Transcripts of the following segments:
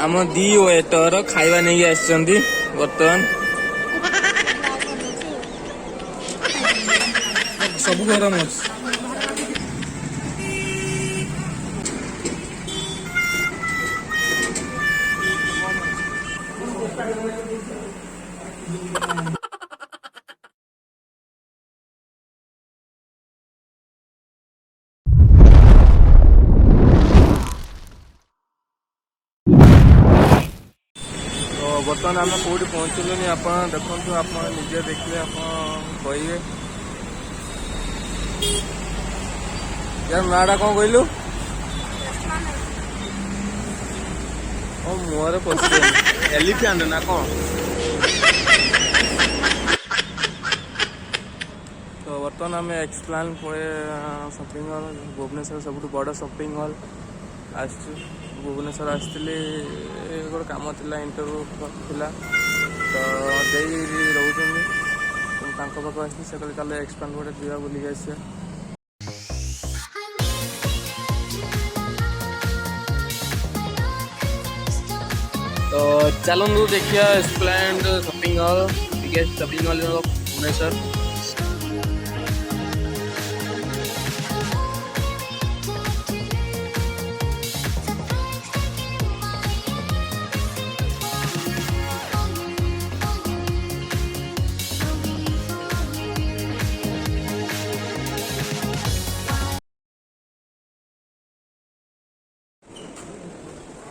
आम दी वेटर खाଇବା नहीं आसछन्ती बर्तमान सब गरम अछि। बर्तमान आम कौटी पहुँचलु आप देखु आप निजे देखिए आप कहे यार नाटा कौन कहलु मुहर पशि एलिफेंट ना कौन तो बर्तमान आम एक्सप्लान शॉपिंग हॉल भुवनेश्वर सब बड़ शॉपिंग हॉल आस भुवनेश्वर आसती गोटे कम था इंटरव्यू था तो रोचे पाख आस चल एक्सप्लान गोटे जा बुलिक आस तो चलू देखिए Esplanade shopping hall biggest shopping hall Bhubaneswar.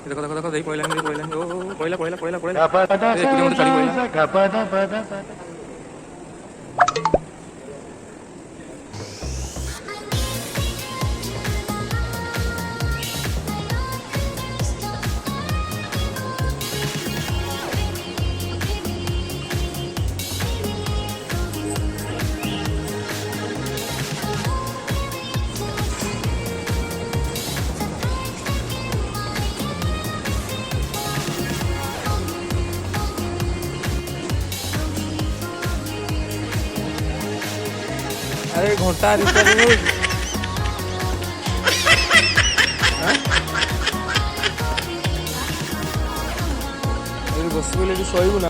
देखो देखो देखो पहला पहला पहला पहला पहला अरे घंटा बस शोबू ना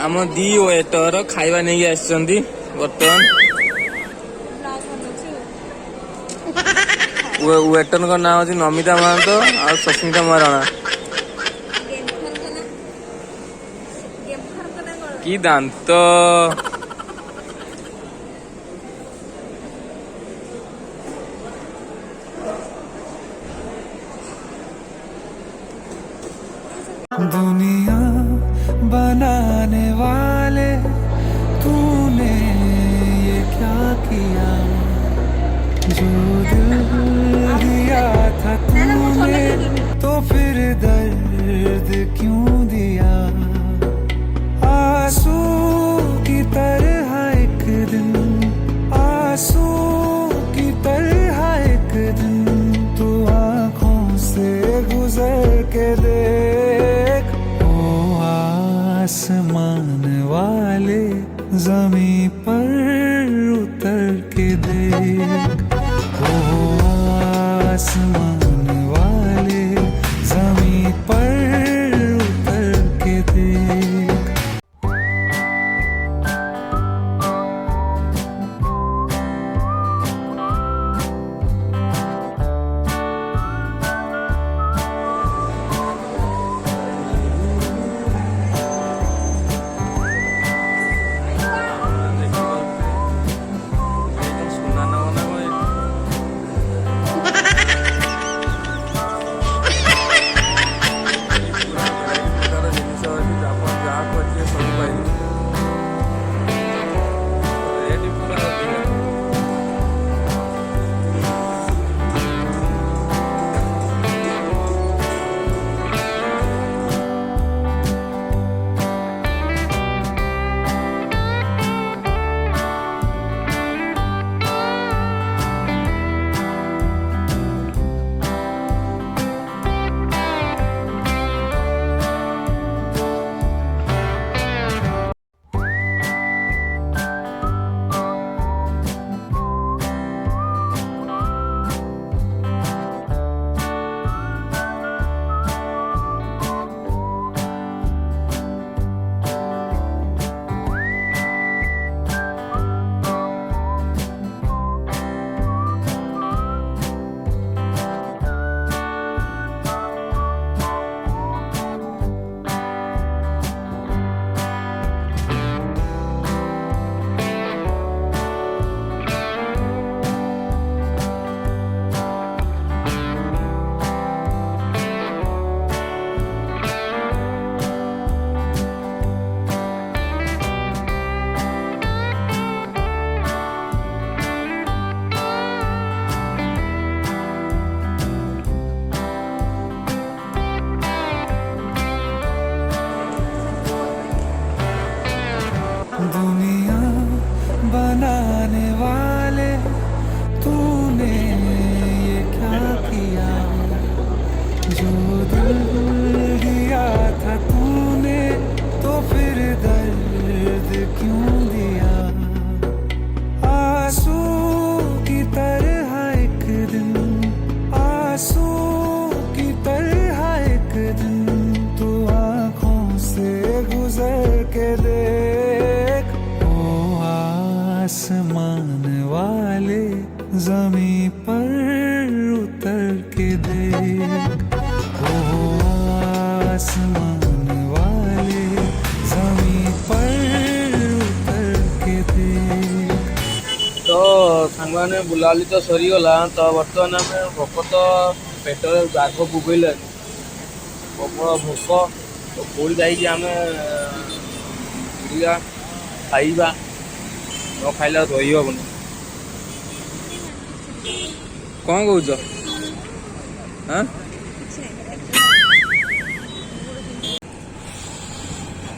आम दी वेटर खाଇବା नहीं आसछन्ती बर्तमान वेटर का नाम हूँ नमिता महांतो और सस्मिता महाराणा की दांत दुनिया बनाने वाले तूने ये क्या किया, जो दिल दिया था तूने तो फिर दर्द क्यों दिया। आंसू की तरह जमीन पर उतर के देख, ओ आसमान वाले जमीन पर उतर के देख। दुनिया बनाने वाले तूने ये क्या किया, जो दिल दिया था तूने तो फिर दर्द क्यों दिया। आंसू की तरह एक दिन, आंसू की तरह एक दिन तू आँखों से गुजर के देख, ओ आसमान वाले जमीन पर उतर के देख, ओ आसमान वाले जमीन पर उतर के देख। तो सांगने बुलाली तो सरीगला। तो बर्तमान आम भोक तो पेट बाघ बुगैल प्रबल भोक। तो कौड़ी जाइए खाइबा, न खाइले रही हेनी। कौन कौच? हाँ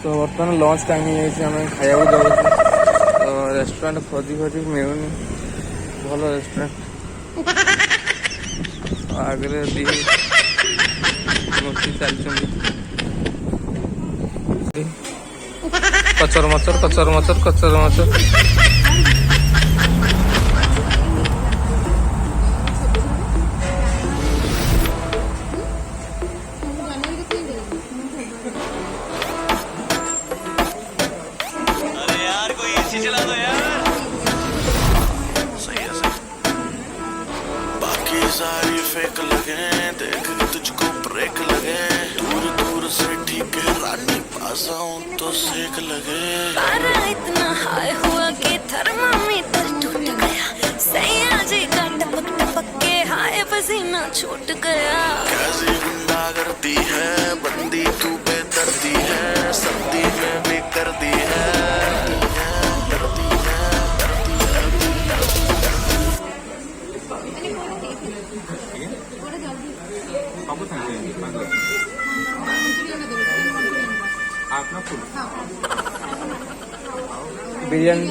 तो बर्तमान लंच टाइम आम खाया जाऊँ। तो रेस्टोरेंट खोजी खोजी मिलूनी भल रेस्टोरेंट। आगे दी मूर्ति चलती कचर मचर कचर मचर कचर मचर। सारी फेक लगे, देख के तुझको ब्रेक लगे, दूर दूर से ठीक है रानी, पास आऊं तो सेक लगे। पारा इतना हाई हुआ कि थर्मामीटर टूट गया, सैया जी का टपक टपक के हाय पसीना छूट गया। कैसी गुंडा करती है बंदी तू बेदर्दी है, सर्दी में भी कर दी है। बिरयानी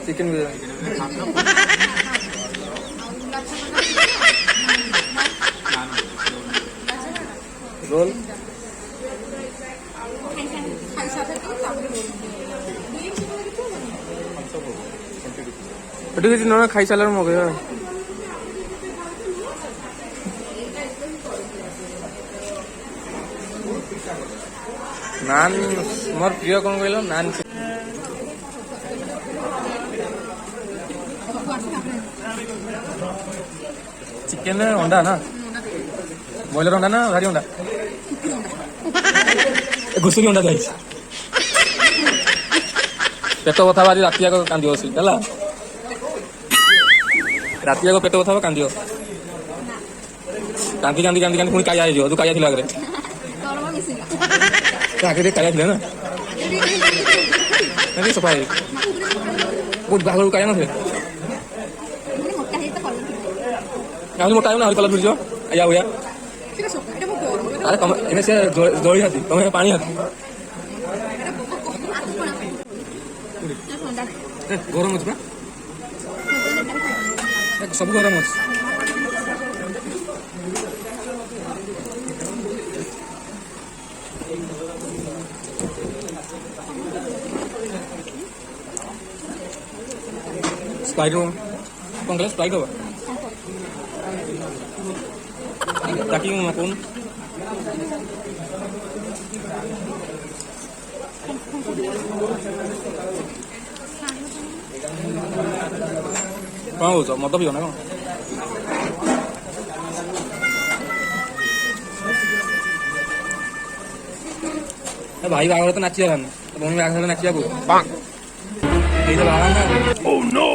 चिकन बिरयानी रोल ଏଠି କିଛି ନ ଖାଇସାରିଲାରୁ ମଗେଇବା। ନାନ୍ ମୋର ପ୍ରିୟ କ'ଣ କହିଲ ନାନ୍। ଚିକେନ ଅଣ୍ଡା ନା ବ୍ରଏଲର ଅଣ୍ଡା ନା ଭାରି ଅଣ୍ଡା ଘୁଷୁରୀ ଅଣ୍ଡା ଯାଇଛି। ପେଟ ବଥା ବାରି ରାତି ଯାକ କାନ୍ଦିବ ବସିକି ହେଲା। ରାତି ଯାକ ପେଟ ବଥା ହବ କାନ୍ଦିବ। କାନ୍ଦି କାନ୍ଦି କାନ୍ଦି କାନ୍ଦି ପୁଣି କାଳିଆ ହେଇଯିବ। ତୁ କାଳିଆ ଥିଲା ଆଗରେ ଆଗରେ କାଳିଆ ଥିଲେ ନା ସଫା ହେଇ ବହୁତ ବାହାଘରକୁ କାଳିଆ ନଥିଲେ। ଆହୁରି ମୋଟା ହେଇଗଲା ଆହୁରି କଲର ଫିରିଯିବ। ଆଜ୍ଞା ଭଳିଆ ଆରେ ତମେ ଏନେ ସେ ଦଳି ହାତୀ ତମେ ପାଣି ହାତୀ। ଗରମ ଅଛି ପା ସବୁ ଗରମ ଅଛି। स्प्राइट हो कौन कहला स्प्राइट हो ताकि मैं कौन कौन हो मत भी हो ना कौन भाई बाहर तो नाची जाना भूमि बाहर नाचिया को Oh no!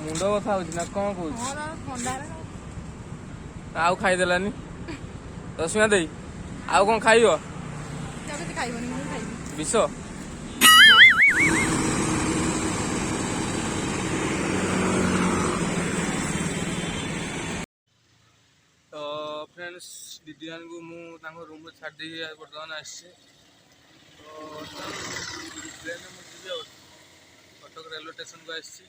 मुंड बथा ना कौन कौन आउ खाईदेलानी रश्मिया दे आउ कौन खाइब विष तो फ्रेंड्स दीदी मान को मुझे रूम में छाड़ दी बर्तमान आसी तो ट्रेन में मुझे कटक रेलवे स्टेशन को आसी